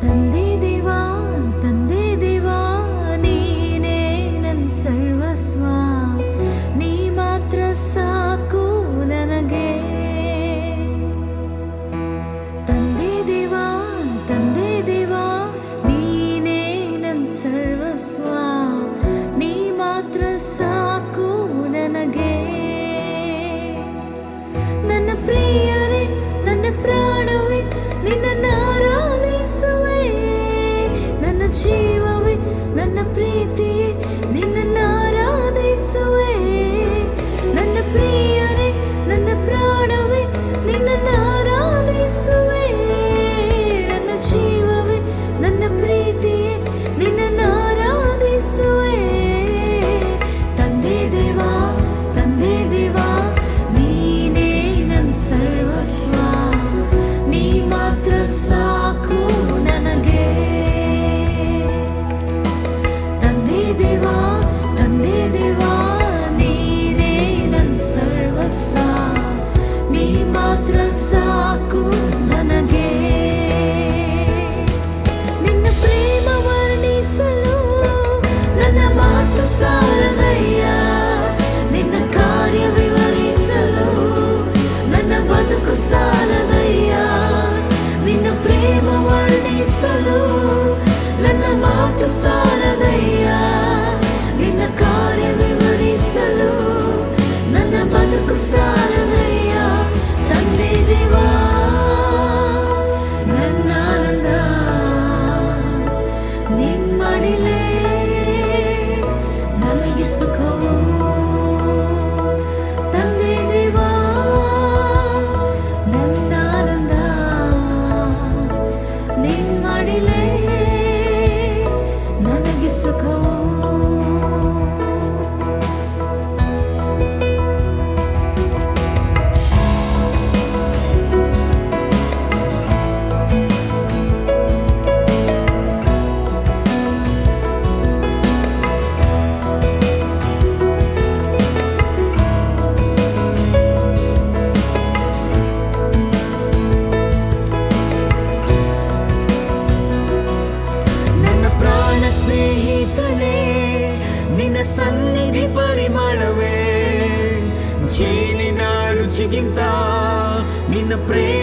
ತಂದೆ ದೇವಾ ತಂದೆ ದೇವಾ ನೀನೇ ನನ್ನ ಸರ್ವಸ್ವ, ನೀ ಮಾತ್ರ ಸಾಕು ನನಗೆ. ತಂದೆ ದೇವಾ ತಂದೆ ದೇವಾ ನೀನೇ ನನ್ನ ಸರ್ವಸ್ವ, ನೀ ಮಾತ್ರ ಸಾಕು ನನಗೆ. ನನ್ನ ಪ್ರಿಯರೇ ನನ್ನ ಪ್ರಾಣವೇ ನಿನ್ನನ್ನು ಆರಾಧಿಸುವೆ, ನನ್ನ ಜೀವವೇ ನನ್ನ ಪ್ರೀತಿಯೇ ನಿನ್ನನ್ನು ಆರಾಧಿಸುವೆ. ನನ್ನ ಪ್ರಿಯರೇ ನನ್ನ ಪ್ರಾಣವೇ ನಿನ್ನನ್ನು ಆರಾಧಿಸುವೆ, ನನ್ನ ಜೀವವೇ ನನ್ನ ಪ್ರೀತಿಯೇ ನಿನ್ನನ್ನು ಆರಾಧಿಸುವೆ. ತಂದೆ ದೇವಾ ತಂದೆ ದೇವಾ ನೀನೇ ನನ್ನ ಸರ್ವಸ್ವ, ನೀ ಮಾತ್ರ ಸಾಕು ನನಗೆ. ತಂದೆ ದೇವಾ ತಂದೆ ದೇವಾ ನೀನೇ ನನ್ನ ಸರ್ವಸ್ವ, ನೀ ಮಾತ್ರ ಸಾಕು ನನಗೆ. ನಿನ್ನ ಪ್ರೇಮ ವರ್ಣಿಸಲು ನನ್ನ ಮಾತು ಸಾಲದಯ್ಯ, ನಿನ್ನ ಕಾರ್ಯ ವಿವರಿಸಲು ನನ್ನ ಬದುಕು ಸಾಲದಯ್ಯ. ನಿನ್ನ ಪ್ರೇಮ ವರ್ಣಿಸಲು ನನ್ನ ಮಾತು ಸಾಲದಯ್ಯ, ನಿನ್ನ ಕಾರ್ಯ ವಿವರಿಸಲು ನನ್ನ ಬದುಕು ಸಾಲದಯ್ಯ. ತಂದೆ ದೇವಾ ನನ್ನ ಆನಂದ ನಿಮ್ಮಡಿಲೇ ನನಗೆ ಸುಖವು. ತಂದೆ ದೇವಾ ನನ್ನ ಆನಂದ ನಿಮ್ಮಡಿಲೇ ನನಗೆ ಸುಖವು. ನನ್ನ ಪ್ರಾಣ ಸ್ನೇಹಿತನೇ ನಿನ್ನ ಸನ್ನಿಧಿ ಪರಿಮಳವೇ, ಜೇನಿನ ರುಚಿಗಿಂತ ನಿನ್ನ ಪ್ರೇಮ